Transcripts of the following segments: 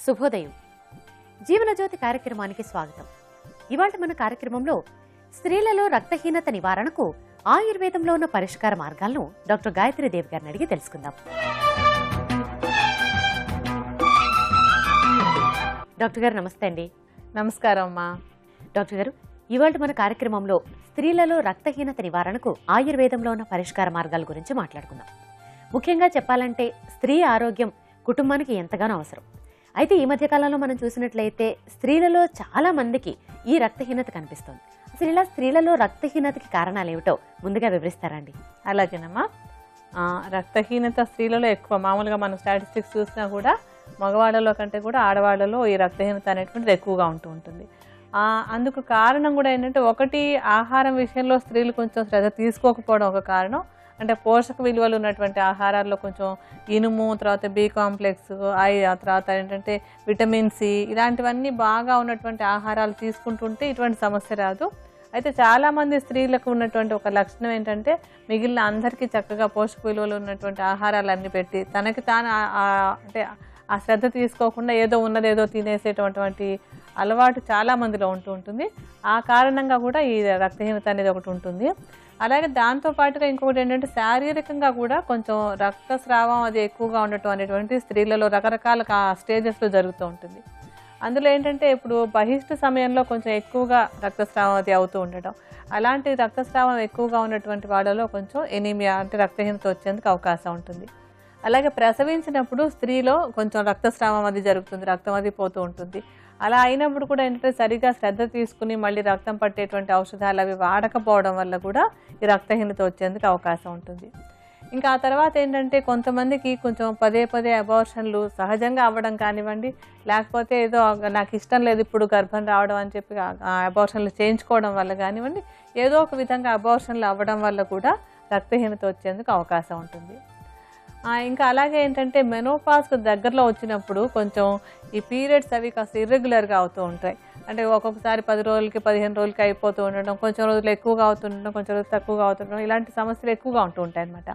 శుభోదయం. జీవనజ్యోతి కార్యక్రమానికి స్వాగతం. ఇవాళ మన కార్యక్రమంలో స్త్రీలలో రక్తహీనత నివారణకు ఆయుర్వేదంలో ఉన్న పరిష్కార మార్గాలను డాక్టర్ గాయత్రి దేవి గారిని అడిగి తెలుసుకుందాం. డాక్టర్ గారు నమస్తే అండి. నమస్కారం అమ్మా. డాక్టర్ గారు, ఇవాళ మన కార్యక్రమంలో స్త్రీలలో రక్తహీనత నివారణకు ఆయుర్వేదంలో ఉన్న పరిష్కార మార్గాల గురించి మాట్లాడుకుందాం. ముఖ్యంగా చెప్పాలంటే స్త్రీ ఆరోగ్యం కుటుంబానికి ఎంతగానో అవసరం. అయితే ఈ మధ్యకాలంలో మనం చూసినట్లయితే స్త్రీలలో చాలా మందికి ఈ రక్తహీనత కనిపిస్తుంది. అసలు ఇలా స్త్రీలలో రక్తహీనతకి కారణాలు ఏమిటో ముందుగా వివరిస్తారండి? అలాగేనమ్మా. రక్తహీనత స్త్రీలలో ఎక్కువ. మామూలుగా మనం స్టాటిస్టిక్స్ చూసినా కూడా మగవాళ్ళలో కంటే కూడా ఆడవాళ్ళలో ఈ రక్తహీనత అనేటువంటిది ఎక్కువగా ఉంటుంది. అందుకు కారణం కూడా ఏంటంటే, ఒకటి ఆహారం విషయంలో స్త్రీలు కొంచెం శ్రద్ధ తీసుకోకపోవడం ఒక కారణం. అంటే పోషక విలువలు ఉన్నటువంటి ఆహారాల్లో కొంచెం ఇనుము, తర్వాత బి కాంప్లెక్స్, ఆ తర్వాత ఏంటంటే విటమిన్ సి, ఇలాంటివన్నీ బాగా ఉన్నటువంటి ఆహారాలు తీసుకుంటుంటే ఇటువంటి సమస్య రాదు. అయితే చాలామంది స్త్రీలకు ఉన్నటువంటి ఒక లక్షణం ఏంటంటే, మిగిలిన అందరికీ చక్కగా పోషక విలువలు ఉన్నటువంటి ఆహారాలన్నీ పెట్టి తనకి తాను అంటే ఆ శ్రద్ధ తీసుకోకుండా ఏదో ఉన్నదేదో తినేసేటటువంటి అలవాటు చాలా మందిలో ఉంటుంది. ఆ కారణంగా కూడా ఈ రక్తహీనత అనేది ఒకటి ఉంటుంది. అలాగే దాంతోపాటుగా ఇంకొకటి ఏంటంటే, శారీరకంగా కూడా కొంచెం రక్తస్రావం అది ఎక్కువగా ఉండటం అనేటువంటి స్త్రీలలో రకరకాల స్టేజెస్లో జరుగుతూ ఉంటుంది. అందులో ఏంటంటే, ఇప్పుడు బహిష్టు సమయంలో కొంచెం ఎక్కువగా రక్తస్రావం అది అవుతూ ఉండటం, అలాంటి రక్తస్రావం ఎక్కువగా ఉన్నటువంటి వాళ్ళలో కొంచెం ఎనీమియా అంటే రక్తహీనత వచ్చేందుకు అవకాశం ఉంటుంది. అలాగే ప్రసవించినప్పుడు స్త్రీలో కొంచెం రక్తస్రావం అది జరుగుతుంది, రక్తం అది పోతూ ఉంటుంది. అలా అయినప్పుడు కూడా ఏంటంటే, సరిగా శ్రద్ధ తీసుకుని మళ్ళీ రక్తం పట్టేటువంటి ఔషధాలు అవి వాడకపోవడం వల్ల కూడా ఈ రక్తహీనత వచ్చేందుకు అవకాశం ఉంటుంది. ఇంకా ఆ తర్వాత ఏంటంటే, కొంతమందికి కొంచెం పదే పదే అబార్షన్లు సహజంగా అవ్వడం కానివ్వండి, లేకపోతే ఏదో నాకు ఇష్టం లేదు ఇప్పుడు గర్భం రావడం అని చెప్పి అబార్షన్లు చేయించుకోవడం వల్ల కానివ్వండి, ఏదో ఒక విధంగా అబార్షన్లు అవ్వడం వల్ల కూడా రక్తహీనత వచ్చేందుకు అవకాశం ఉంటుంది. ఇంకా అలాగే ఏంటంటే, మెనోపాజ్కు దగ్గరలో వచ్చినప్పుడు కొంచెం ఈ పీరియడ్స్ అవి కాస్త ఇర్రెగ్యులర్గా అవుతూ ఉంటాయి. అంటే ఒక్కొక్కసారి 10 రోజులకి 15 రోజులకి అయిపోతూ ఉండడం, కొంచెం రోజులు ఎక్కువగా అవుతుండడం, కొంచెం రోజులు తక్కువగా అవుతుండడం, ఇలాంటి సమస్యలు ఎక్కువగా ఉంటూ ఉంటాయి అన్నమాట.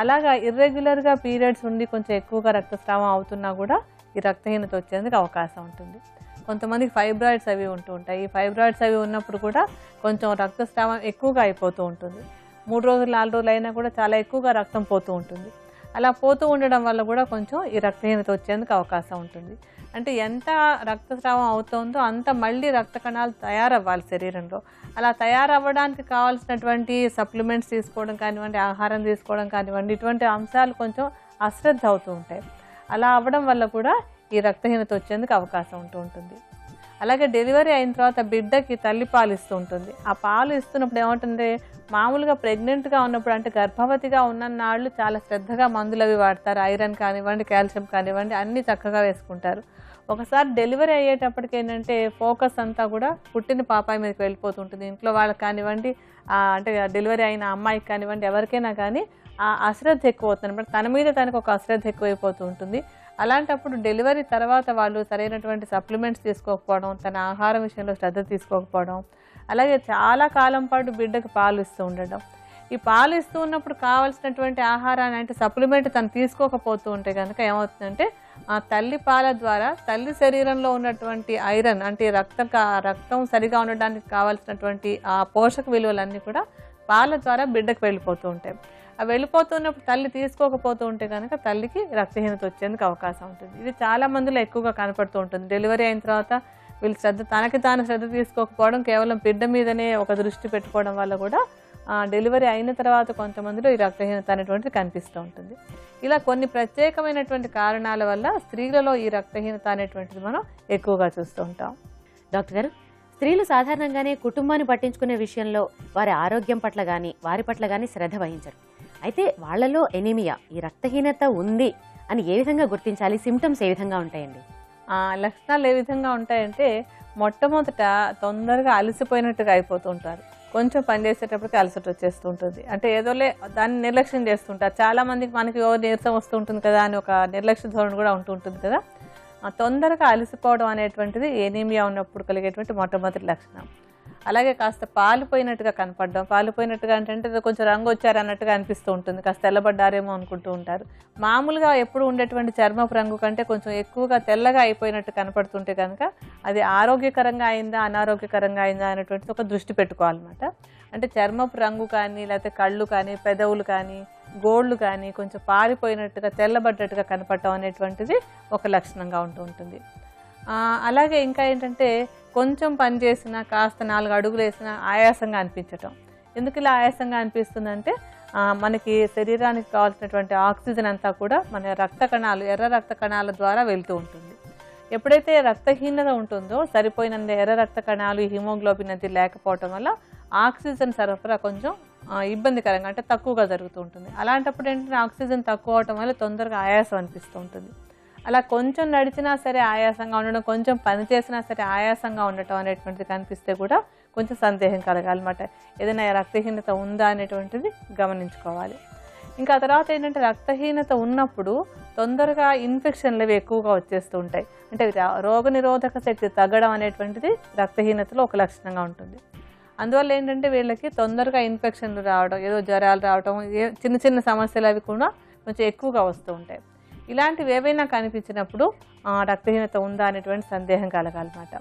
అలాగా ఇర్రెగ్యులర్గా పీరియడ్స్ ఉండి కొంచెం ఎక్కువగా రక్తస్రావం అవుతున్నా కూడా ఈ రక్తహీనత వచ్చేందుకు అవకాశం ఉంటుంది. కొంతమందికి ఫైబ్రాయిడ్స్ అవి ఉంటూ ఉంటాయి. ఈ ఫైబ్రాయిడ్స్ అవి ఉన్నప్పుడు కూడా కొంచెం రక్తస్రావం ఎక్కువగా అయిపోతూ ఉంటుంది. 3 రోజులు 4 రోజులు అయినా కూడా చాలా ఎక్కువగా రక్తం పోతూ ఉంటుంది. అలా పోతూ ఉండడం వల్ల కూడా కొంచెం ఈ రక్తహీనత వచ్చేందుకు అవకాశం ఉంటుంది. అంటే ఎంత రక్తస్రావం అవుతుందో అంత మళ్ళీ రక్త కణాలు తయారవ్వాలి శరీరంలో. అలా తయారవ్వడానికి కావాల్సినటువంటి సప్లిమెంట్స్ తీసుకోవడం కానివ్వండి, ఆహారం తీసుకోవడం కానివ్వండి, ఇటువంటి అంశాలు కొంచెం అశ్రద్ధ అవుతూ ఉంటాయి. అలా అవ్వడం వల్ల కూడా ఈ రక్తహీనత వచ్చేందుకు అవకాశం ఉంటుంది. అలాగే డెలివరీ అయిన తర్వాత బిడ్డకి తల్లి పాలు ఇస్తూ ఉంటుంది. ఆ పాలు ఇస్తున్నప్పుడు ఏమంటుంది, మామూలుగా ప్రెగ్నెంట్గా ఉన్నప్పుడు అంటే గర్భవతిగా ఉన్నన్నాళ్ళు చాలా శ్రద్ధగా మందులు అవి వాడతారు. ఐరన్ కానివ్వండి, కాల్షియం కానివ్వండి అన్నీ చక్కగా వేసుకుంటారు. ఒకసారి డెలివరీ అయ్యేటప్పటికి ఏంటంటే, ఫోకస్ అంతా కూడా పుట్టిన పాపాయి మీదకి వెళ్ళిపోతుంటుంది. ఇంట్లో వాళ్ళకి కానివ్వండి, అంటే డెలివరీ అయిన అమ్మాయికి కానివ్వండి, ఎవరికైనా కానీ ఆ అశ్రద్ధ ఎక్కువ అవుతుంది అనమాట. తన మీద తనకు ఒక అశ్రద్ధ ఎక్కువైపోతూ ఉంటుంది. అలాంటప్పుడు డెలివరీ తర్వాత వాళ్ళు సరైనటువంటి సప్లిమెంట్స్ తీసుకోకపోవడం, తన ఆహారం విషయంలో శ్రద్ధ తీసుకోకపోవడం, అలాగే చాలా కాలం పాటు బిడ్డకు పాలు ఇస్తూ ఉండడం, ఈ పాలు ఇస్తూ ఉన్నప్పుడు కావాల్సినటువంటి ఆహారాన్ని అంటే సప్లిమెంట్ తను తీసుకోకపోతూ ఉంటే కనుక ఏమవుతుందంటే, ఆ తల్లి పాల ద్వారా తల్లి శరీరంలో ఉన్నటువంటి ఐరన్ అంటే రక్తం సరిగా ఉండడానికి కావాల్సినటువంటి ఆ పోషక విలువలన్నీ కూడా పాల ద్వారా బిడ్డకు వెళ్ళిపోతూ ఉంటాయి. అవి వెళ్ళిపోతున్నప్పుడు తల్లి తీసుకోకపోతూ ఉంటే కనుక తల్లికి రక్తహీనత వచ్చేందుకు అవకాశం ఉంటుంది. ఇది చాలా మందిలో ఎక్కువగా కనపడుతూ ఉంటుంది. డెలివరీ అయిన తర్వాత వీళ్ళు తనకి తాను శ్రద్ధ తీసుకోకపోవడం, కేవలం బిడ్డ మీదనే ఒక దృష్టి పెట్టుకోవడం వల్ల కూడా డెలివరీ అయిన తర్వాత కొంతమందిలో ఈ రక్తహీనత అనేటువంటిది కనిపిస్తూ ఉంటుంది. ఇలా కొన్ని ప్రత్యేకమైనటువంటి కారణాల వల్ల స్త్రీలలో ఈ రక్తహీనత అనేటువంటిది మనం ఎక్కువగా చూస్తూ ఉంటాం. డాక్టర్ గారు, స్త్రీలు సాధారణంగానే కుటుంబాన్ని పట్టించుకునే విషయంలో వారి ఆరోగ్యం పట్ల కానీ వారి పట్ల కానీ శ్రద్ధ వహించరు. అయితే వాళ్లలో ఎనీమియా, ఈ రక్తహీనత ఉంది అని ఏ విధంగా గుర్తించాలి? సిమ్టమ్స్ ఏ విధంగా ఉంటాయండి? లక్షణాలు ఏ విధంగా ఉంటాయంటే, మొట్టమొదట తొందరగా అలసిపోయినట్టుగా అయిపోతూ ఉంటారు. కొంచెం పని చేసేటప్పటికి అలసట వచ్చేస్తూ ఉంటుంది. అంటే ఏదోలే దాన్ని నిర్లక్ష్యం చేస్తుంటారు. చాలామందికి మనకి నీరసం వస్తూ ఉంటుంది కదా అని ఒక నిర్లక్ష్య ధోరణి కూడా ఉంటుంది కదా. తొందరగా అలసిపోవడం అనేటువంటిది ఎనీమియా ఉన్నప్పుడు కలిగేటువంటి మొట్టమొదటి లక్షణం. అలాగే కాస్త పాలిపోయినట్టుగా కనపడడం, పాలిపోయినట్టుగా అంటే ఏదో కొంచెం రంగు వచ్చారు అన్నట్టుగా అనిపిస్తూ ఉంటుంది, కాస్త తెల్లబడ్డారేమో అనుకుంటూ ఉంటారు. మామూలుగా ఎప్పుడు ఉండేటువంటి చర్మపు రంగు కంటే కొంచెం ఎక్కువగా తెల్లగా అయిపోయినట్టు కనపడుతుంటే కనుక అది ఆరోగ్యకరంగా అయిందా అనారోగ్యకరంగా అయిందా అనేటువంటిది ఒక దృష్టి పెట్టుకోవాలన్నమాట. అంటే చర్మపు రంగు కానీ, లేకపోతే కళ్ళు కానీ, పెదవులు కానీ, గోళ్ళు కానీ కొంచెం పారిపోయినట్టుగా తెల్లబడ్డట్టుగా కనపడటం అనేటువంటిది ఒక లక్షణంగా ఉంటూ ఉంటుంది. అలాగే ఇంకా ఏంటంటే కొంచెం పని చేసినా, కాస్త 4 అడుగులు వేసినా ఆయాసంగా అనిపించటం. ఎందుకు ఇలా ఆయాసంగా అనిపిస్తుందంటే మనకి శరీరానికి కావాల్సినటువంటి ఆక్సిజన్ అంతా కూడా మన రక్త కణాలు, ఎర్ర రక్త కణాల ద్వారా వెళ్తూ ఉంటుంది. ఎప్పుడైతే రక్తహీనత ఉంటుందో సరిపోయినంత ఎర్ర రక్త కణాలు, హిమోగ్లోబిన్ అది లేకపోవటం వల్ల ఆక్సిజన్ సరఫరా కొంచెం ఇబ్బందికరంగా అంటే తక్కువగా జరుగుతూ ఉంటుంది. అలాంటప్పుడు ఏంటంటే ఆక్సిజన్ తక్కువ అవటం వల్ల తొందరగా ఆయాసం అనిపిస్తూ ఉంటుంది. అలా కొంచెం నడిచినా సరే ఆయాసంగా ఉండడం, కొంచెం పని చేసినా సరే ఆయాసంగా ఉండటం అనేటువంటిది కనిపిస్తే కూడా కొంచెం సందేహం కలగాలన్నమాట. ఏదైనా రక్తహీనత ఉందా అనేటువంటిది గమనించుకోవాలి. ఇంకా తర్వాత ఏంటంటే రక్తహీనత ఉన్నప్పుడు తొందరగా ఇన్ఫెక్షన్లు అవి ఎక్కువగా వచ్చేస్తూ ఉంటాయి. అంటే రోగనిరోధక శక్తి తగ్గడం అనేటువంటిది రక్తహీనతలో ఒక లక్షణంగా ఉంటుంది. అందువల్ల ఏంటంటే వీళ్ళకి తొందరగా ఇన్ఫెక్షన్లు రావడం, ఏదో జ్వరాలు రావడం, చిన్న చిన్న సమస్యలు అవి కూడా కొంచెం ఎక్కువగా వస్తూ ఉంటాయి. ఇలాంటివి ఏవైనా కనిపించినప్పుడు రక్తహీనత ఉందా అనేటువంటి సందేహం కలగాలన్నమాట.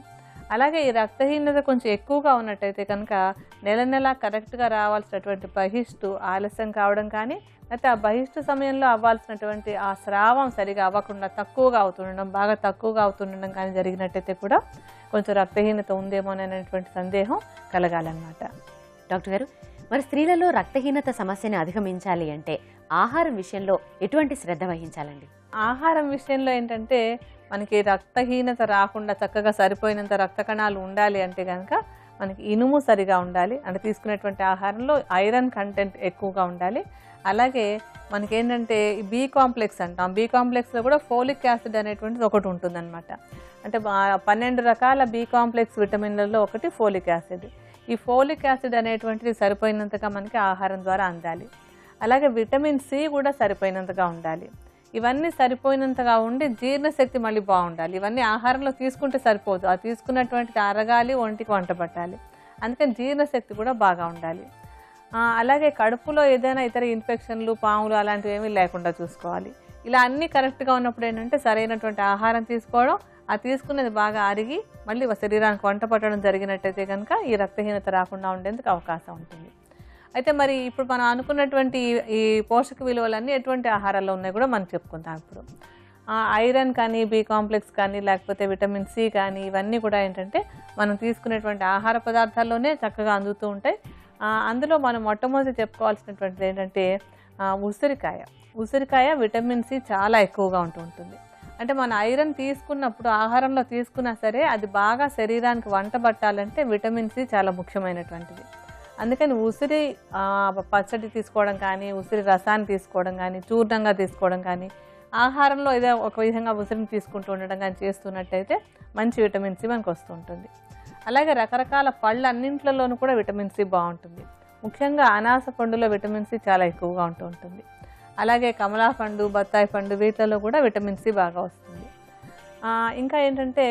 అలాగే ఈ రక్తహీనత కొంచెం ఎక్కువగా ఉన్నట్టయితే కనుక నెల నెల కరెక్ట్గా రావాల్సినటువంటి బహిష్టు ఆలస్యం కావడం కానీ, లేకపోతే ఆ బహిష్టు సమయంలో అవ్వాల్సినటువంటి ఆ స్రావం సరిగా అవ్వకుండా తక్కువగా అవుతుండడం, బాగా తక్కువగా అవుతుండడం కానీ జరిగినట్టయితే కూడా కొంచెం రక్తహీనత ఉందేమో అనేటువంటి సందేహం కలగాలన్నమాట. డాక్టర్ గారు, మరి స్త్రీలలో రక్తహీనత సమస్యని అధిగమించాలి అంటే ఆహారం విషయంలో ఎటువంటి శ్రద్ధ వహించాలండి? ఆహారం విషయంలో ఏంటంటే మనకి రక్తహీనత రాకుండా చక్కగా సరిపోయినంత రక్త కణాలు ఉండాలి అంటే కనుక మనకి ఇనుము సరిగా ఉండాలి. అంటే తీసుకునేటువంటి ఆహారంలో ఐరన్ కంటెంట్ ఎక్కువగా ఉండాలి. అలాగే మనకేంటంటే బి కాంప్లెక్స్ అంటాం, బి కాంప్లెక్స్లో కూడా ఫోలిక్ యాసిడ్ అనేటువంటిది ఒకటి ఉంటుందన్నమాట. అంటే 12 రకాల బి కాంప్లెక్స్ విటమిన్లలో ఒకటి ఫోలిక్ యాసిడ్. ఈ ఫోలిక్ యాసిడ్ అనేటువంటిది సరిపోయినంతగా మనకి ఆహారం ద్వారా అందాలి. అలాగే విటమిన్ సి కూడా సరిపోయినంతగా ఉండాలి. ఇవన్నీ సరిపోయినంతగా ఉండి జీర్ణశక్తి మళ్ళీ బాగుండాలి. ఇవన్నీ ఆహారంలో తీసుకుంటే సరిపోదు, ఆ తీసుకున్నటువంటిది అరగాలి, ఒంటికి వంట పట్టాలి. అందుకని జీర్ణశక్తి కూడా బాగా ఉండాలి. అలాగే కడుపులో ఏదైనా ఇతర ఇన్ఫెక్షన్లు, పాములు అలాంటివి ఏమీ లేకుండా చూసుకోవాలి. ఇలా అన్నీ కరెక్ట్గా ఉన్నప్పుడు ఏంటంటే సరైనటువంటి ఆహారం తీసుకోవడం, ఆ తీసుకున్నది బాగా అరిగి మళ్ళీ శరీరానికి వంట పట్టడం జరిగినట్టయితే కనుక ఈ రక్తహీనత రాకుండా ఉండేందుకు అవకాశం ఉంటుంది. అయితే మరి ఇప్పుడు మనం అనుకున్నటువంటి ఈ పోషక విలువలన్నీ ఎటువంటి ఆహారాల్లో ఉన్నాయి కూడా మనం చెప్పుకుంటాం. ఇప్పుడు ఐరన్ కానీ, బి కాంప్లెక్స్ కానీ, లేకపోతే విటమిన్ సి కానీ ఇవన్నీ కూడా ఏంటంటే మనం తీసుకునేటువంటి ఆహార పదార్థాల్లోనే చక్కగా అందుతూ ఉంటాయి. అందులో మనం మొట్టమొదటి చెప్పుకోవాల్సినటువంటిది ఏంటంటే ఉసిరికాయ విటమిన్ సి చాలా ఎక్కువగా ఉంటుంది. అంటే మన ఐరన్ తీసుకున్నప్పుడు ఆహారంలో తీసుకున్నా సరే అది బాగా శరీరానికి వంట పట్టాలంటే విటమిన్ సి చాలా ముఖ్యమైనటువంటిది. అందుకని ఉసిరి పచ్చడి తీసుకోవడం కానీ, ఉసిరి రసాన్ని తీసుకోవడం కానీ, చూర్ణంగా తీసుకోవడం కానీ, ఆహారంలో ఏదో ఒక విధంగా ఉసిరిని తీసుకుంటూ ఉండడం కానీ చేస్తున్నట్టయితే మంచి విటమిన్ సి మనకు వస్తూ ఉంటుంది. అలాగే రకరకాల పళ్ళు అన్నింట్లలోనూ కూడా విటమిన్ సి బాగుంటుంది. ముఖ్యంగా అనాస పండులో విటమిన్ సి చాలా ఎక్కువగా ఉంటుంది. అలాగే కమలా పండు, బత్తాయి పండు వీటిలో కూడా విటమిన్ సి బాగా వస్తుంది. ఇంకా ఏంటంటే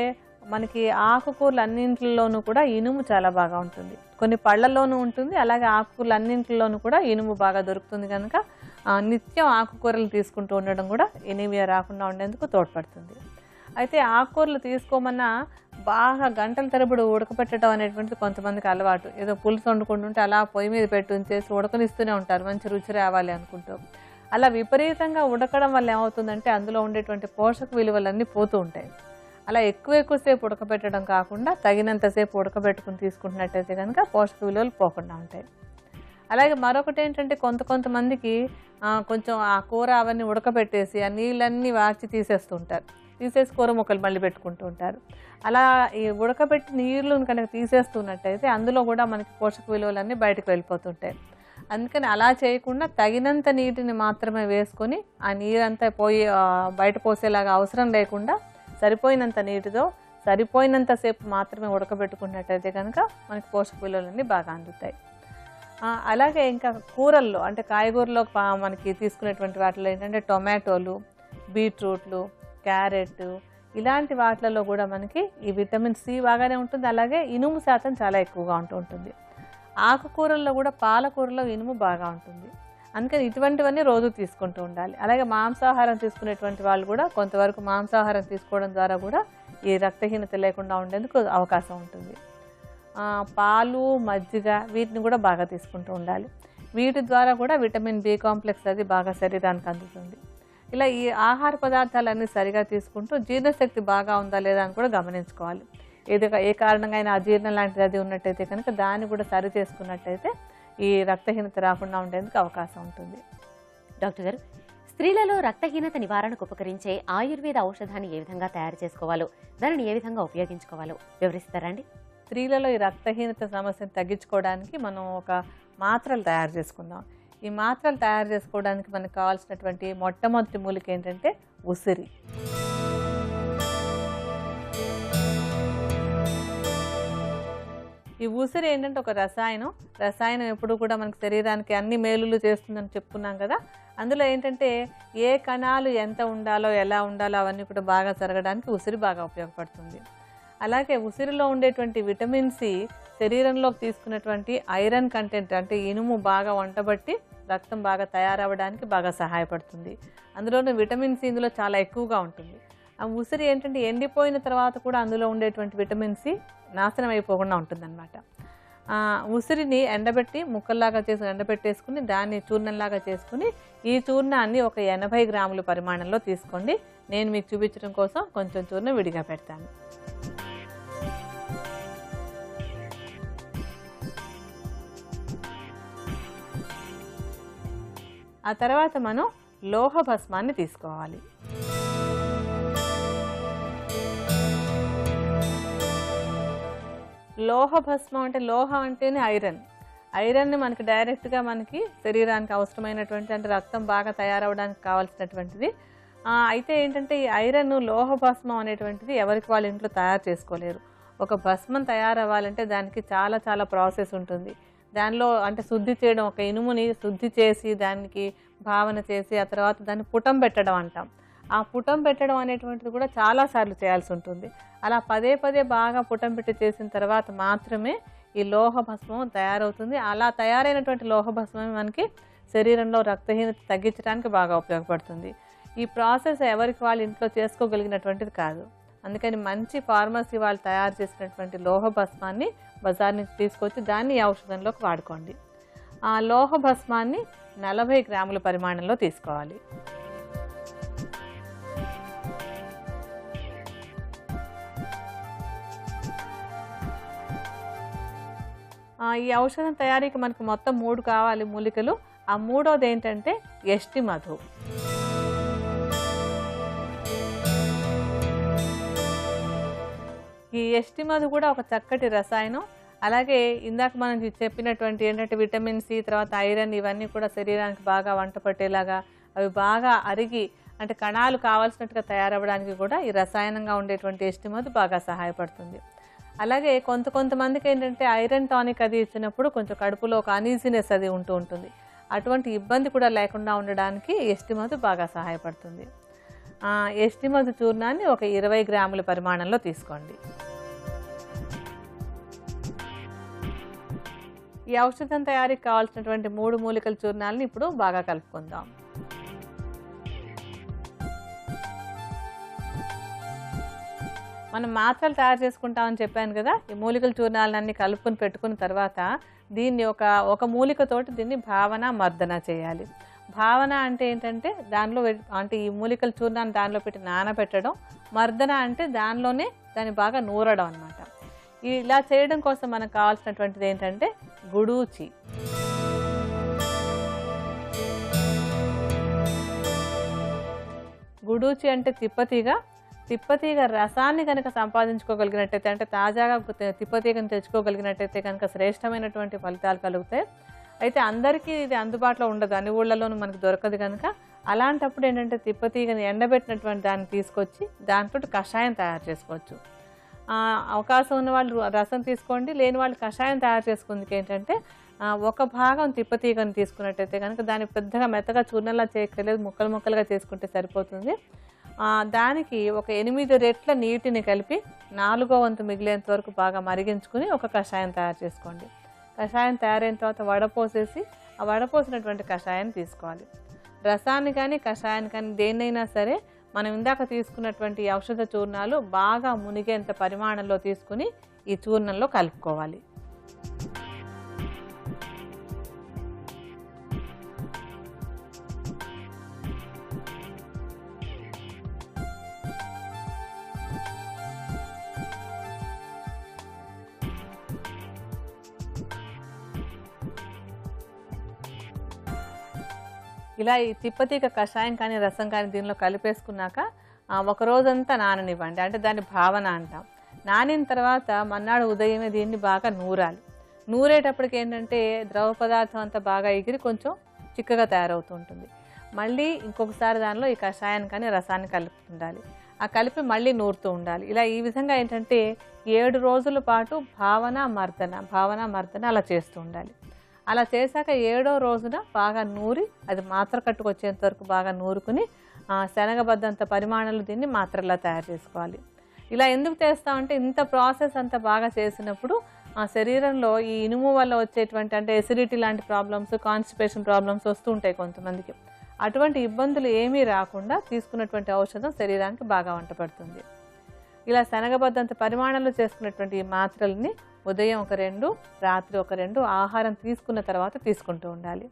మనకి ఆకుకూరలు అన్నింటిలోనూ కూడా ఇనుము చాలా బాగా ఉంటుంది. కొన్ని పళ్ళల్లోనూ ఉంటుంది, అలాగే ఆకుకూరలు అన్నింటిలోనూ కూడా ఇనుము బాగా దొరుకుతుంది కనుక నిత్యం ఆకుకూరలు తీసుకుంటూ ఉండడం కూడా ఎనీమియా రాకుండా ఉండేందుకు తోడ్పడుతుంది. అయితే ఆకుకూరలు తీసుకోమన్నా బాగా గంటల తరబడి ఉడకపెట్టడం అనేటువంటిది కొంతమందికి అలవాటు. ఏదో పులుసు వండుకుంటుంటే అలా పొయ్యి మీద పెట్టి ఉంచేసి ఉడకనిస్తూనే ఉంటారు, మంచి రుచి రావాలి అనుకుంటూ. అలా విపరీతంగా ఉడకడం వల్ల ఏమవుతుందంటే అందులో ఉండేటువంటి పోషక విలువలన్నీ పోతూ ఉంటాయి. అలా ఎక్కువసేపు ఉడకబెట్టడం కాకుండా తగినంతసేపు ఉడకబెట్టుకుని తీసుకుంటున్నట్టయితే కనుక పోషక విలువలు పోకుండా ఉంటాయి. అలాగే మరొకటి ఏంటంటే కొంతమందికి కొంచెం ఆ కూర అవన్నీ ఉడకబెట్టేసి ఆ నీళ్ళన్నీ వార్చి తీసేసి కూర ముక్కలు మళ్ళీ పెట్టుకుంటూ ఉంటారు. అలా ఈ ఉడకబెట్టి నీళ్ళను కనుక తీసేస్తున్నట్టయితే అందులో కూడా మనకి పోషక విలువలన్నీ బయటకు వెళ్ళిపోతుంటాయి. అందుకని అలా చేయకుండా తగినంత నీటిని మాత్రమే వేసుకొని ఆ నీరంతా బయట పోసేలాగా అవసరం లేకుండా సరిపోయినంత నీటితో సరిపోయినంతసేపు మాత్రమే ఉడకబెట్టుకున్నట్టయితే కనుక మనకి పోషక విలువలన్నీ బాగా అందుతాయి. అలాగే ఇంకా కూరల్లో అంటే కాయగూరలో మనకి తీసుకునేటువంటి వాటిలో ఏంటంటే టొమాటోలు, బీట్రూట్లు, క్యారెట్ ఇలాంటి వాటిలలో కూడా మనకి ఈ విటమిన్ సి బాగానే ఉంటుంది, అలాగే ఇనుము శాతం చాలా ఎక్కువగా ఉంటుంది. ఆకుకూరల్లో కూడా పాలకూరలో ఇనుము బాగా ఉంటుంది. అందుకని ఇటువంటివన్నీ రోజు తీసుకుంటూ ఉండాలి. అలాగే మాంసాహారం తీసుకునేటువంటి వాళ్ళు కూడా కొంతవరకు మాంసాహారం తీసుకోవడం ద్వారా కూడా ఈ రక్తహీనత లేకుండా ఉండేందుకు అవకాశం ఉంటుంది. పాలు, మజ్జిగ వీటిని కూడా బాగా తీసుకుంటూ ఉండాలి. వీటి ద్వారా కూడా విటమిన్ బి కాంప్లెక్స్ అది బాగా శరీరానికి అందుతుంది. ఇలా ఈ ఆహార పదార్థాలన్నీ సరిగా తీసుకుంటూ జీర్ణశక్తి బాగా ఉందా లేదా అని కూడా గమనించుకోవాలి. ఏ కారణంగా అయినా అజీర్ణం లాంటిది అది ఉన్నట్టయితే కనుక దాన్ని కూడా సరి చేసుకున్నట్టయితే ఈ రక్తహీనత రాకుండా ఉండేందుకు అవకాశం ఉంటుంది. డాక్టర్ గారు, స్త్రీలలో రక్తహీనత నివారణకు ఉపకరించే ఆయుర్వేద ఔషధాన్ని ఏ విధంగా తయారు చేసుకోవాలో, దానిని ఏ విధంగా ఉపయోగించుకోవాలో వివరిస్తారా అండి? స్త్రీలలో ఈ రక్తహీనత సమస్యను తగ్గించుకోవడానికి మనం ఒక మాత్రలు తయారు చేసుకుందాం. ఈ మాత్రలు తయారు చేసుకోవడానికి మనకు కావాల్సినటువంటి మొట్టమొదటి మూలిక ఏంటంటే ఉసిరి. ఈ ఉసిరి ఏంటంటే ఒక రసాయనం ఎప్పుడు కూడా మనకు శరీరానికి అన్ని మేలులు చేస్తుందని చెప్పుకున్నాం కదా. అందులో ఏంటంటే ఏ కణాలు ఎంత ఉండాలో ఎలా ఉండాలో అవన్నీ కూడా బాగా జరగడానికి ఉసిరి బాగా ఉపయోగపడుతుంది. అలాగే ఉసిరిలో ఉండేటువంటి విటమిన్ సి శరీరంలోకి తీసుకున్నటువంటి ఐరన్ కంటెంట్ అంటే ఇనుము బాగా వంటబట్టి రక్తం బాగా తయారవడానికి బాగా సహాయపడుతుంది. అందులోనూ విటమిన్ సి ఇందులో చాలా ఎక్కువగా ఉంటుంది. ఆ ఉసిరి ఏంటంటే ఎండిపోయిన తర్వాత కూడా అందులో ఉండేటువంటి విటమిన్ సి నాశనం అయిపోకుండా ఉంటుందన్నమాట. ఉసిరిని ఎండబెట్టి ముక్కల్లాగా చేసి ఎండబెట్టేసుకుని దాన్ని చూర్ణంలాగా చేసుకుని ఈ చూర్ణాన్ని ఒక 80 గ్రాముల పరిమాణంలో తీసుకోండి. నేను మీకు చూపించడం కోసం కొంచెం చూర్ణం విడిగా పెడతాను. ఆ తర్వాత మనం లోహ భస్మాన్ని తీసుకోవాలి. లోహ భస్మం అంటే లోహం అంటేనే ఐరన్ని మనకి డైరెక్ట్గా మనకి శరీరానికి అవసరమైనటువంటి అంటే రక్తం బాగా తయారవడానికి కావాల్సినటువంటిది. అయితే ఏంటంటే ఈ ఐరన్ లోహ భస్మం అనేటువంటిది ఎవరికి వాళ్ళ ఇంట్లో తయారు చేసుకోలేరు. ఒక భస్మం తయారవ్వాలంటే దానికి చాలా చాలా ప్రాసెస్ ఉంటుంది. దానిలో అంటే శుద్ధి చేయడం, ఒక ఇనుముని శుద్ధి చేసి దానికి భావన చేసి ఆ తర్వాత దాన్ని పుటం పెట్టడం అంటాం. ఆ పుటం పెట్టడం అనేటువంటిది కూడా చాలాసార్లు చేయాల్సి ఉంటుంది. అలా పదే బాగా పుటం పెట్టి చేసిన తర్వాత మాత్రమే ఈ లోహ భస్మం తయారవుతుంది. అలా తయారైనటువంటి లోహ భస్మం మనకి శరీరంలో రక్తహీనత తగ్గించడానికి బాగా ఉపయోగపడుతుంది. ఈ ప్రాసెస్ ఎవరికి వాళ్ళ ఇంట్లో చేసుకోగలిగినటువంటిది కాదు. అందుకని మంచి ఫార్మసీ వాళ్ళు తయారు చేసినటువంటి లోహ భస్మాన్ని బజార్ నుంచి తీసుకొచ్చి దాన్ని ఔషధంలోకి వాడుకోండి. ఆ లోహ భస్మాన్ని 40 గ్రాముల పరిమాణంలో తీసుకోవాలి. ఈ ఔషధం తయారీకి మనకు మొత్తం 3 కావాలి మూలికలు. ఆ మూడోది ఏంటంటే యష్టి మధు. ఈ యష్టి మధు కూడా ఒక చక్కటి రసాయనం. అలాగే ఇందాక మనం చెప్పినటువంటి ఏంటంటే విటమిన్ సి తర్వాత ఐరన్ ఇవన్నీ కూడా శరీరానికి బాగా వంట పట్టేలాగా అవి బాగా అరిగి అంటే కణాలు కావాల్సినట్టుగా తయారవ్వడానికి కూడా ఈ రసాయనంగా ఉండేటువంటి యష్టి మధు బాగా సహాయపడుతుంది. అలాగే కొంతమందికి ఏంటంటే ఐరన్ టానిక్ అది ఇచ్చినప్పుడు కొంచెం కడుపులో ఒక అనీజినెస్ అది ఉంటుంది. అటువంటి ఇబ్బంది కూడా లేకుండా ఉండడానికి యష్టి మధు బాగా సహాయపడుతుంది. యష్టి మధు చూర్ణాన్ని ఒక 20 గ్రాముల పరిమాణంలో తీసుకోండి. ఈ ఔషధం తయారీకి కావాల్సినటువంటి 3 మూలికల చూర్ణాలను ఇప్పుడు బాగా కలుపుకుందాం. మనం మాత్రలు తయారు చేసుకుంటామని చెప్పాను కదా. ఈ మూలికల చూర్ణాలన్నీ కలుపుకొని పెట్టుకున్న తర్వాత దీన్ని ఒక మూలికతోటి దీన్ని భావన మర్దన చేయాలి. భావన అంటే ఏంటంటే దానిలో అంటే ఈ మూలికల చూర్ణాన్ని దానిలో పెట్టి నానబెట్టడం, మర్దన అంటే దానిలోనే దాన్ని బాగా నూరడం అన్నమాట. ఇలా చేయడం కోసం మనకు కావాల్సినటువంటిది ఏంటంటే గుడూచి. గుడూచి అంటే తిప్పతీగ రసాన్ని కనుక సంపాదించుకోగలిగినట్టయితే అంటే తాజాగా తిప్పతీగను తెచ్చుకోగలిగినట్టయితే కనుక శ్రేష్టమైనటువంటి ఫలితాలు కలుగుతాయి. అయితే అందరికీ ఇది అందుబాటులో ఉండదు, అన్ని ఊళ్ళలోనూ మనకు దొరకదు కనుక అలాంటప్పుడు ఏంటంటే తిప్పతీగని ఎండబెట్టినటువంటి దాన్ని తీసుకొచ్చి దాంతో కషాయం తయారు చేసుకోవచ్చు. అవకాశం ఉన్న వాళ్ళు రసం తీసుకోండి, లేని వాళ్ళు కషాయం తయారు చేసుకుందుకు ఏంటంటే ఒక భాగం తిప్పతీగని తీసుకున్నట్టయితే కనుక దాన్ని పెద్దగా మెత్తగా చూర్ణంలా చేయక్కర్లేదు, ముక్కలుగా చేసుకుంటే సరిపోతుంది. దానికి ఒక 8 రెట్ల నీటిని కలిపి 4వ వంతు మిగిలేంత వరకు బాగా మరిగించుకుని ఒక కషాయం తయారు చేసుకోండి. కషాయం తయారైన తర్వాత వడపోసేసి ఆ వడపోసినటువంటి కషాయాన్ని తీసుకోవాలి. రసాన్ని కానీ కషాయాన్ని కానీ దేన్నైనా సరే మనం ఇందాక తీసుకున్నటువంటి ఔషధ చూర్ణాలు బాగా మునిగేంత పరిమాణంలో తీసుకుని ఈ చూర్ణంలో కలుపుకోవాలి. ఇలా ఈ తిప్పతీగ కషాయం కానీ రసం కానీ దీనిలో కలిపేసుకున్నాక ఒక రోజంతా నాననివ్వండి. అంటే దాన్ని భావన అంటాం. నానిన తర్వాత మన్నాడు ఉదయమే దీన్ని బాగా నూరాలి. నూరేటప్పటికి ఏంటంటే ద్రవ పదార్థం అంతా బాగా ఎగిరి కొంచెం చిక్కగా తయారవుతూ ఉంటుంది. మళ్ళీ ఇంకొకసారి దానిలో ఈ కషాయాన్ని కానీ రసాన్ని కలుపుతుండాలి. ఆ కలిపి మళ్ళీ నూరుతూ ఉండాలి. ఇలా ఈ విధంగా ఏంటంటే 7 రోజుల పాటు భావన మర్దన అలా చేస్తూ ఉండాలి. అలా చేశాక 7వ రోజున బాగా నూరి అది మాత్ర కట్టుకొచ్చేంత వరకు బాగా నూరుకుని శనగబద్దంత పరిమాణంలో దీన్ని మాత్రలా తయారు చేసుకోవాలి. ఇలా ఎందుకు చేస్తామంటే ఇంత ప్రాసెస్ అంతా బాగా చేసినప్పుడు శరీరంలో ఈ ఇనుము వల్ల వచ్చేటువంటి అంటే ఎసిడిటీ లాంటి ప్రాబ్లమ్స్, కాన్స్టిపేషన్ ప్రాబ్లమ్స్ వస్తూ ఉంటాయి కొంతమందికి. అటువంటి ఇబ్బందులు ఏమీ రాకుండా తీసుకున్నటువంటి ఔషధం శరీరానికి బాగా వంటపడుతుంది. ఇలా శనగబద్దంత పరిమాణంలో చేసుకున్నటువంటి ఈ మాత్రల్ని ఉదయం ఒక 2, రాత్రి ఒక 2 ఆహారం తీసుకున్న తర్వాత తీసుకుంటూ ఉండాలి.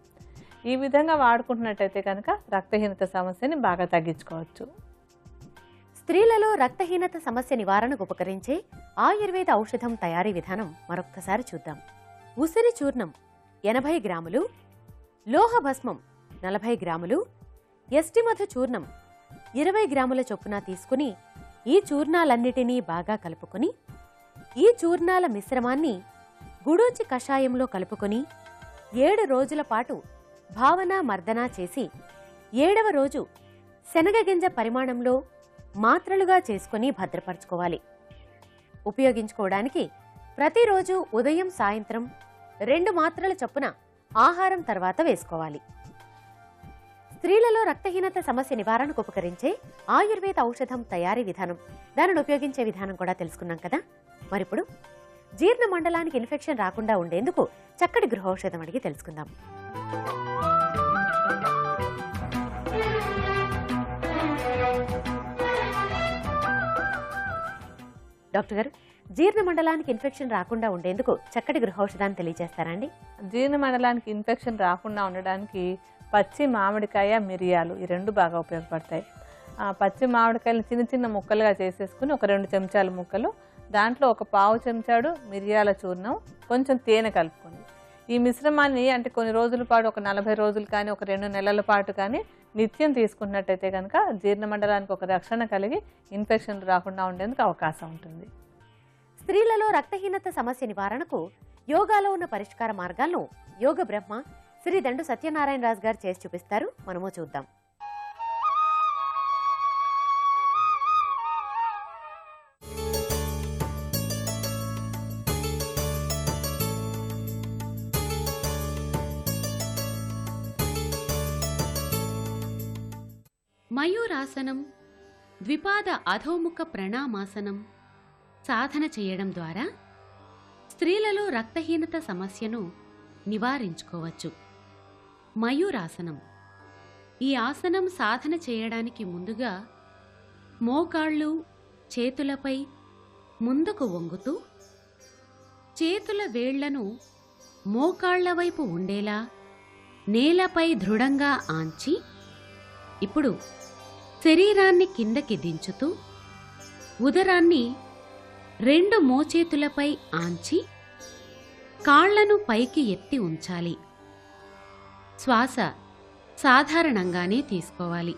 ఈ విధంగా వాడుకుంటున్నట్టయితే కనుక రక్తహీనత సమస్యని బాగా తగ్గించుకోవచ్చు. స్త్రీలలో రక్తహీనత సమస్య నివారణకు ఉపకరించే ఆయుర్వేద ఔషధం తయారీ విధానం మరొక్కసారి చూద్దాం. ఉసిరి చూర్ణం 80 గ్రాములు, లోహ భస్మం 40 గ్రాములు, ఎస్టిమధు చూర్ణం 20 గ్రాముల చొప్పున తీసుకుని ఈ చూర్ణాలన్నిటినీ బాగా కలుపుకొని ఈ చూర్ణాల మిశ్రమాన్ని గుడూచి కషాయంలో కలుపుకొని 7 రోజుల పాటు భావన మర్దన చేసి 7వ రోజు శనగగింజ పరిమాణంలో మాత్రలుగా చేసుకుని భద్రపరచుకోవాలి. ఉపయోగించుకోవడానికి ప్రతిరోజు ఉదయం సాయంత్రం 2 మాత్రల చొప్పున ఆహారం తర్వాత వేసుకోవాలి. స్త్రీలలో రక్తహీనత సమస్య నివారణకు ఉపకరించే ఆయుర్వేద ఔషధం తయారీ విధానం, దానిని ఉపయోగించే విధానం కూడా తెలుసుకున్నాం కదా. మరిప్పుడు జీర్ణ మండలానికి ఇన్ఫెక్షన్ రాకుండా ఉండేందుకు చక్కటి గృహౌషధం అడిగి తెలుసుకుందాం. డాక్టర్ గారు, జీర్ణ మండలానికి ఇన్ఫెక్షన్ రాకుండా ఉండేందుకు చక్కటి గృహౌషధాన్ని తెలియజేస్తారండి? జీర్ణ మండలానికి ఇన్ఫెక్షన్ రాకుండా ఉండడానికి పచ్చి మామిడికాయ, మిరియాలు ఈ 2 బాగా ఉపయోగపడతాయి. పచ్చి మామిడికాయలు చిన్న చిన్న ముక్కలుగా చేసేసుకుని ఒక 2 చెంచాల ముక్కలు, దాంట్లో ఒక 1/2 చెంచాడు మిరియాల చూర్ణం, కొంచెం తేనె కలుపుకోండి. ఈ మిశ్రమాన్ని అంటే కొన్ని రోజుల పాటు ఒక 40 రోజులు కానీ ఒక 2 నెలల పాటు కానీ నిత్యం తీసుకున్నట్టయితే కనుక జీర్ణ మండలానికి ఒక రక్షణ కలిగి ఇన్ఫెక్షన్లు రాకుండా ఉండేందుకు అవకాశం ఉంటుంది. స్త్రీలలో రక్తహీనత సమస్య నివారణకు యోగాలో ఉన్న పరిష్కార మార్గాలను యోగ బ్రహ్మ శ్రీ దండు సత్యనారాయణ రాజు గారు చేసి చూపిస్తారు. మనము చూద్దాం. మయూరాసనం, ద్విపాద అధోముఖ ప్రణామాసనం సాధన చేయడం ద్వారా స్త్రీలలో రక్తహీనత సమస్యను నివారించుకోవచ్చు. మయూరాసనం, ఈ ఆసనం సాధన చేయడానికి ముందుగా మోకాళ్ళు చేతులపై ముందుకు వంగుతూ చేతుల వేళ్లను మోకాళ్ల వైపు ఉండేలా నేలపై దృఢంగా ఆంచి ఇప్పుడు శరీరాన్ని కిందకి దించుతూ ఉదరాన్ని 2 మోచేతులపై ఆంచి కాళ్లను పైకి ఎత్తి ఉంచాలి. శ్వాస సాధారణంగానే తీసుకోవాలి.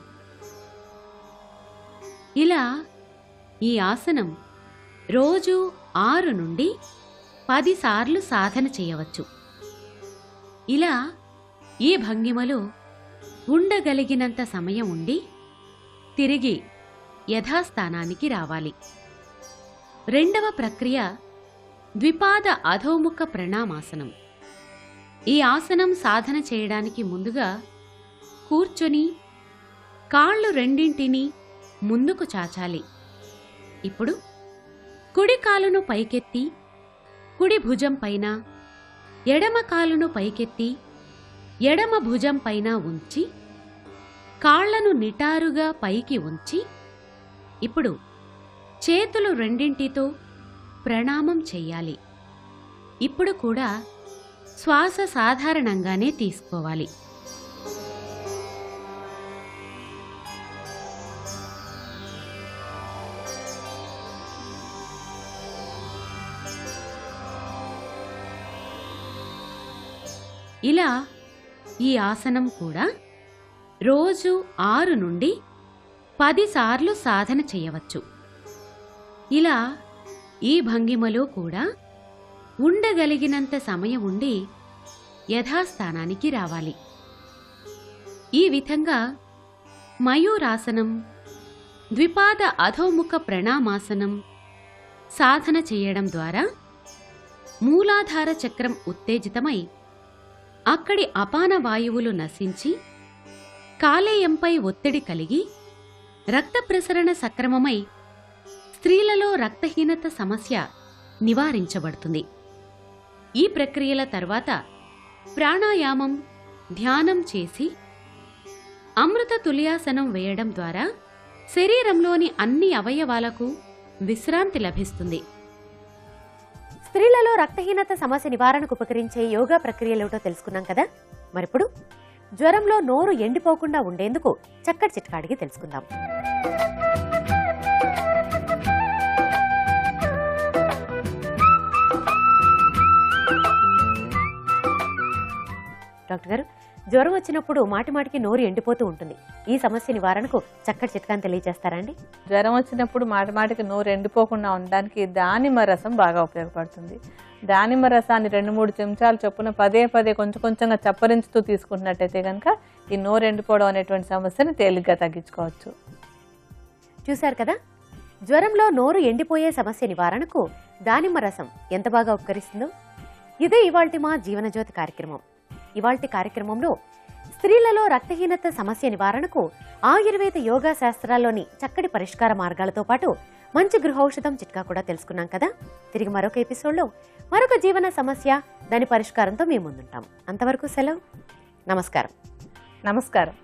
ఇలా ఈ ఆసనం రోజు 6 నుండి 10 సార్లు సాధన చేయవచ్చు. ఇలా ఈ భంగిమలో ఉండగలిగినంత సమయం ఉండి తిరిగి యథాస్థానానికి రావాలి. రెండవ ప్రక్రియ ద్విపాద అధోముఖ ప్రణామాసనం. ఈ ఆసనం సాధన చేయడానికి ముందుగా కూర్చొని కాళ్ళు రెండింటినీ ముందుకు చాచాలి. ఇప్పుడు కుడి కాలును పైకెత్తి కుడి భుజం పైన, ఎడమ కాలును పైకెత్తి ఎడమ భుజం పైన ఉంచి కాళ్లను నిటారుగా పైకి ఉంచి ఇప్పుడు చేతులు రెండింటితో ప్రణామం చెయ్యాలి. ఇప్పుడు కూడా శ్వాస సాధారణంగానే తీసుకోవాలి. ఇలా ఈ ఆసనం కూడా రోజు 6 నుండి 10 సార్లు సాధన చేయవచ్చు. ఇలా ఈ భంగిమలో కూడా ఉండగలిగినంత సమయం ఉండి యథాస్థానానికి రావాలి. ఈ విధంగా మయూరాసనం, ద్విపాద అధోముఖ ప్రణామాసనం సాధన చేయడం ద్వారా మూలాధార చక్రం ఉత్తేజితమై అక్కడి అపాన వాయువులు నశించి కాలేయంపై ఒత్తిడి కలిగి రక్త ప్రసరణ సక్రమమై స్త్రీలలో రక్తహీనత సమస్య నివారించబడుతుంది. ఈ ప్రక్రియల తర్వాత ప్రాణాయామం, ధ్యానం చేసి అమృత తుల్యాసనం వేయడం ద్వారా శరీరంలోని అన్ని అవయవాలకు విశ్రాంతి లభిస్తుంది. స్త్రీలలో రక్తహీనత సమస్య నివారణకు ఉపకరించే యోగా ప్రక్రియలేటో తెలుసుకున్నాం కదా. మరిప్పుడు జ్వరంలో నోరు ఎండిపోకుండా ఉండేందుకు చక్కటి చిట్కా అడిగి తెలుసుకుందాం. డాక్టర్ గారు, జ్వరం వచ్చినప్పుడు మాటిమాటికి నోరు ఎండిపోతూ ఉంటుంది. ఈ సమస్య నివారణకు చక్కటి చిట్కాని తెలియజేస్తారా అండి? జ్వరం వచ్చినప్పుడు మాటిమాటికి నోరు ఎండిపోకుండా ఉండడానికి దానిమ్మ రసం బాగా ఉపయోగపడుతుంది. దానిమ్మ రసాన్ని 2-3 చెంచాలు చొప్పున పదే పదే కొంచెం కొంచెంగా చప్పరించుతూ తీసుకుంటున్నట్టయితే కనుక ఈ నోరు ఎండిపోవడం అనేటువంటి సమస్యని తేలిగ్గా తగ్గించుకోవచ్చు. చూశారు కదా, జ్వరంలో నోరు ఎండిపోయే సమస్య నివారణకు దానిమ్మ రసం ఎంత బాగా ఉపకరిస్తుందో. ఇదే ఇవాల్టి మా జీవనజ్యోతి కార్యక్రమం. ఇవాల్టి కార్యక్రమంలో స్త్రీలలో రక్తహీనత సమస్య నివారణకు ఆయుర్వేద యోగా శాస్త్రాల్లోని చక్కటి పరిష్కార మార్గాలతో పాటు మంచి గృహౌషధం చిట్కా కూడా తెలుసుకున్నాం కదా. తిరిగి మరొక ఎపిసోడ్లో మరొక జీవన సమస్య, దాని పరిష్కారంతో మేము ముందుంటాం. అంతవరకు సెలవు. నమస్కారం. నమస్కారం.